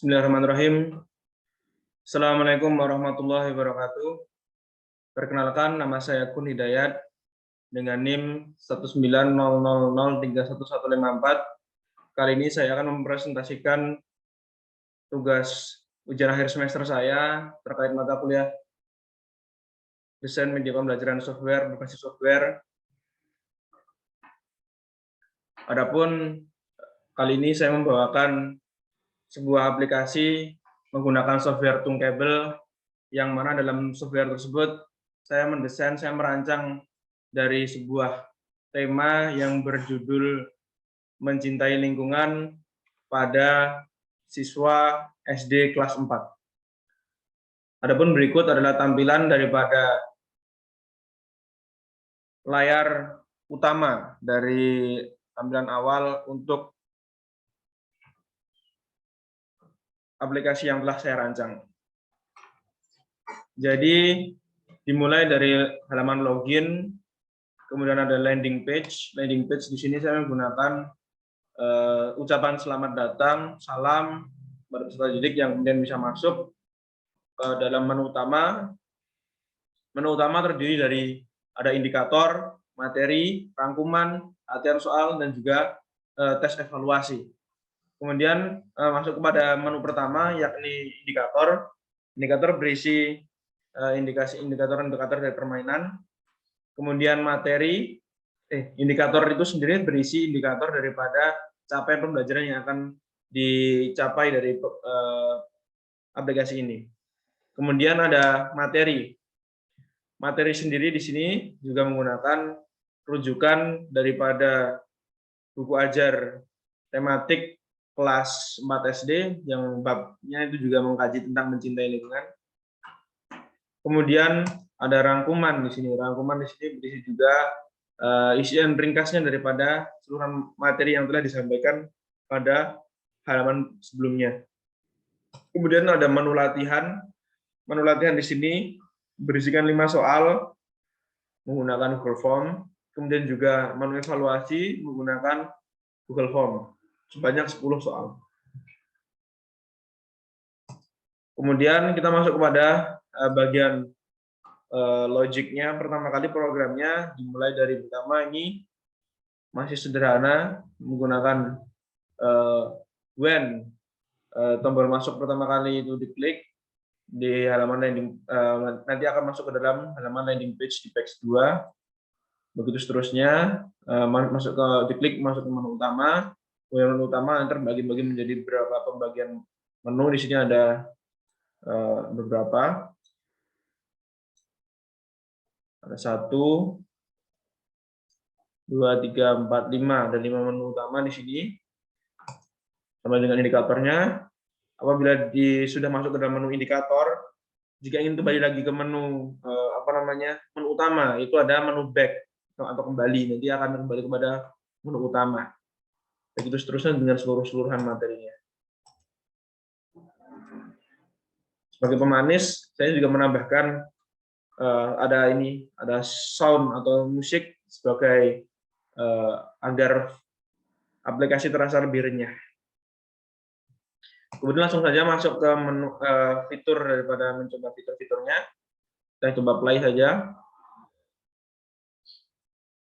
Bismillahirrahmanirrahim. Assalamualaikum warahmatullahi wabarakatuh. Perkenalkan, nama saya Kun Hidayat dengan NIM 190003154. Kali ini saya akan mempresentasikan tugas ujian akhir semester saya terkait mata kuliah Desain Media Pembelajaran Software berbasis software. Adapun kali ini saya membawakan sebuah aplikasi menggunakan software Thunkable, yang mana dalam software tersebut saya merancang dari sebuah tema yang berjudul Mencintai Lingkungan pada siswa SD kelas 4. Adapun berikut adalah tampilan daripada layar utama dari tampilan awal untuk aplikasi yang telah saya rancang. Jadi dimulai dari halaman login, kemudian ada landing page. Landing page di sini saya menggunakan ucapan selamat datang, salam pada peserta didik yang kemudian bisa masuk ke dalam menu utama. Menu utama terdiri dari ada indikator, materi, rangkuman, latihan soal, dan juga tes evaluasi. Kemudian masuk kepada menu pertama, yakni indikator. Indikator berisi indikator-indikator dari permainan. Kemudian materi, indikator itu sendiri berisi indikator daripada capaian pembelajaran yang akan dicapai dari aplikasi ini. Kemudian ada materi. Materi sendiri di sini juga menggunakan rujukan daripada buku ajar tematik kelas 4 SD yang babnya itu juga mengkaji tentang mencintai lingkungan. Kemudian ada rangkuman di sini. Rangkuman di sini berisi juga isian ringkasnya daripada seluruh materi yang telah disampaikan pada halaman sebelumnya. Kemudian ada menu latihan. Menu latihan di sini berisikan 5 soal menggunakan Google Form. Kemudian juga menu evaluasi menggunakan Google Form. Sebanyak 10 soal. Kemudian kita masuk kepada bagian logiknya. Pertama kali programnya dimulai dari pertama ini masih sederhana, menggunakan when tombol masuk pertama kali itu diklik di halaman landing, nanti akan masuk ke dalam halaman landing page di page 2. Begitu seterusnya, masuk ke diklik masuk ke menu utama. Menu utama terbagi-bagi menjadi beberapa pembagian menu. Di sini ada beberapa. Ada 1, 2, 3, 4, 5. Ada 5 menu utama di sini. Sama dengan indikatornya. Apabila sudah masuk ke dalam menu indikator, jika ingin kembali lagi ke menu menu utama, itu ada menu back atau kembali. Nanti akan kembali kepada menu utama. Begitu seterusnya dengan seluruhan materinya. Sebagai pemanis, saya juga menambahkan ada sound atau musik sebagai agar aplikasi terasa lebih renyah. Kemudian langsung saja masuk ke menu fitur daripada mencoba fitur-fiturnya. Saya coba play saja.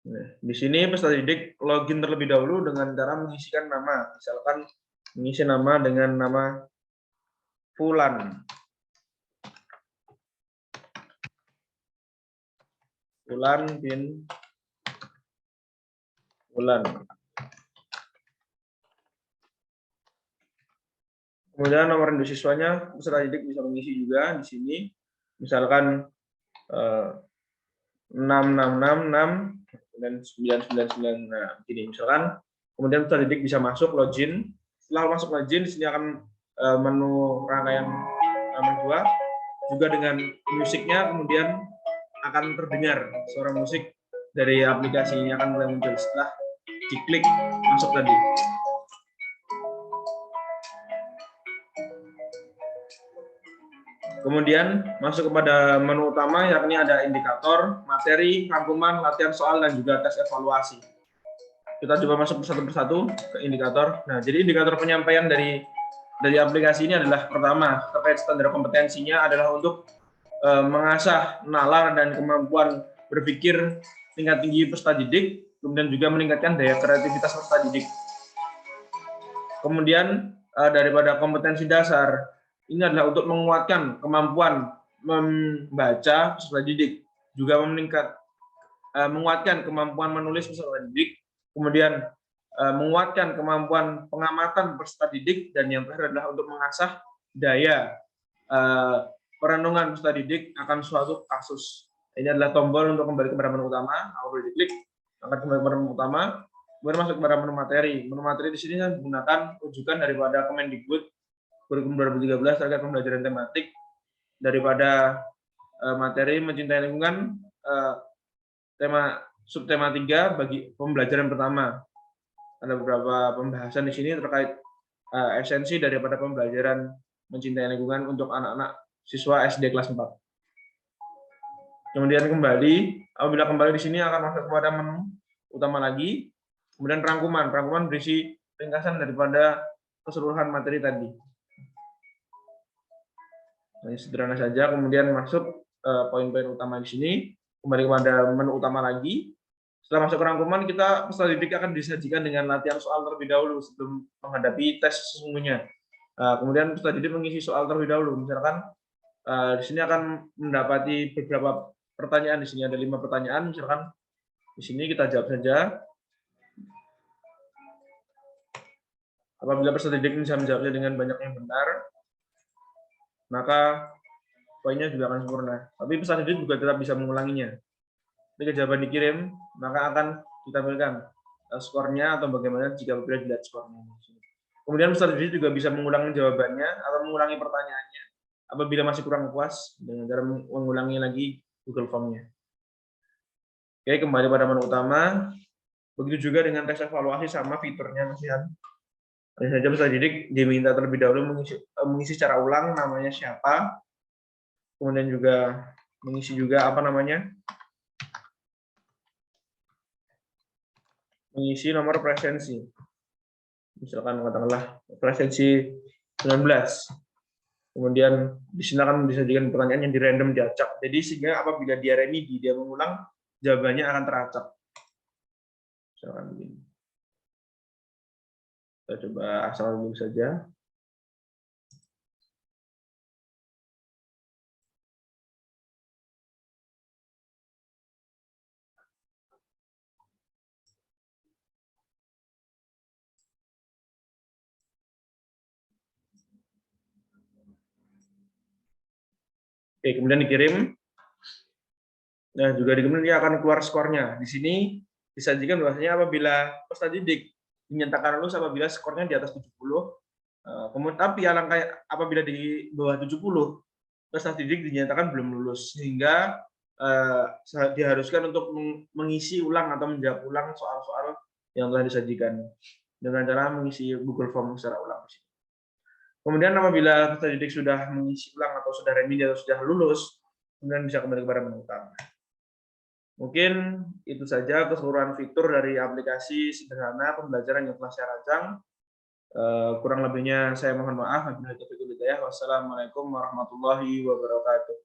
Nah, di sini peserta didik login terlebih dahulu dengan cara mengisikan nama. Misalkan mengisi nama dengan nama Fulan. Fulan bin Fulan. Kemudian nomor induk siswanya peserta didik bisa mengisi juga di sini. Misalkan 6666 dan 999. Nah, begini misalkan. Kemudian peserta didik bisa masuk login. Setelah masuk login, di sini akan menu rangkaian halaman 2 juga dengan musiknya, kemudian akan terdengar suara musik dari aplikasi ini akan mulai muncul setelah diklik masuk tadi. Kemudian masuk kepada menu utama, yakni ada indikator, materi, rangkuman, latihan soal, dan juga tes evaluasi. Kita coba masuk satu persatu ke indikator. Nah, jadi indikator penyampaian dari dari aplikasi ini adalah pertama, terkait standar kompetensinya adalah untuk mengasah nalar dan kemampuan berpikir tingkat tinggi peserta didik, kemudian juga meningkatkan daya kreativitas peserta didik. Kemudian daripada kompetensi dasar, ini adalah untuk menguatkan kemampuan membaca peserta didik, juga menguatkan kemampuan menulis peserta didik, kemudian menguatkan kemampuan pengamatan peserta didik, dan yang terakhir adalah untuk mengasah daya perenungan peserta didik akan suatu kasus. Ini adalah tombol untuk kembali kepada menu utama. Aku boleh diklik, angkat kembali kepada menu utama, kemudian masuk kepada menu materi. Menu materi di sini saya menggunakan rujukan daripada Kemendikbud kurikulum 2013 terkait pembelajaran tematik, daripada materi mencintai lingkungan, subtema 3 bagi pembelajaran pertama. Ada beberapa pembahasan di sini terkait esensi daripada pembelajaran mencintai lingkungan untuk anak-anak siswa SD kelas 4. Kemudian apabila kembali di sini akan masuk kepada menu utama lagi. Kemudian rangkuman berisi ringkasan daripada keseluruhan materi tadi. Ini sederhana saja. Kemudian masuk poin-poin utama di sini. Kembali kepada menu utama lagi. Setelah masuk ke rangkuman, peserta didik akan disajikan dengan latihan soal terlebih dahulu sebelum menghadapi tes sesungguhnya. Kemudian peserta didik mengisi soal terlebih dahulu. Misalkan di sini akan mendapati beberapa pertanyaan. Di sini ada 5 pertanyaan. Misalkan di sini kita jawab saja. Apabila peserta didik bisa menjawabnya dengan banyak yang benar, maka poinnya juga akan sempurna. Tapi peserta didik juga tetap bisa mengulanginya. Ketika jawaban dikirim, maka akan ditampilkan skornya atau bagaimana jika berbeda dilihat skornya. Kemudian peserta didik juga bisa mengulangi jawabannya atau mengulangi pertanyaannya apabila masih kurang puas dengan cara mengulangi lagi Google Form-nya. Oke, kembali pada menu utama. Begitu juga dengan tes evaluasi sama fiturnya kasihan. Hanya saja peserta didik diminta terlebih dahulu mengisi secara ulang namanya siapa, kemudian juga mengisi juga mengisi nomor presensi. Misalkan katakanlah presensi 19. Kemudian di sini akan disajikan pertanyaan yang di random diacak. Jadi sehingga apabila dia remedi, dia mengulang, jawabannya akan teracak. Misalkan begini. Kita coba asal dulu saja. Oke, kemudian dikirim. Nah, juga kemudian dia akan keluar skornya. Di sini disajikan bahwasanya apabila peserta didik dinyatakan lulus apabila skornya di atas 70, kemudian tapi apabila di bawah 70, peserta didik dinyatakan belum lulus, sehingga diharuskan untuk mengisi ulang atau menjawab ulang soal-soal yang telah disajikan dengan cara mengisi Google Form secara ulang. Kemudian apabila peserta didik sudah mengisi ulang atau sudah remedi atau sudah lulus, kemudian bisa kembali kepada menu utama. Mungkin itu saja keseluruhan fitur dari aplikasi sederhana pembelajaran yang telah saya rancang. Kurang lebihnya saya mohon maaf. Wassalamualaikum warahmatullahi wabarakatuh.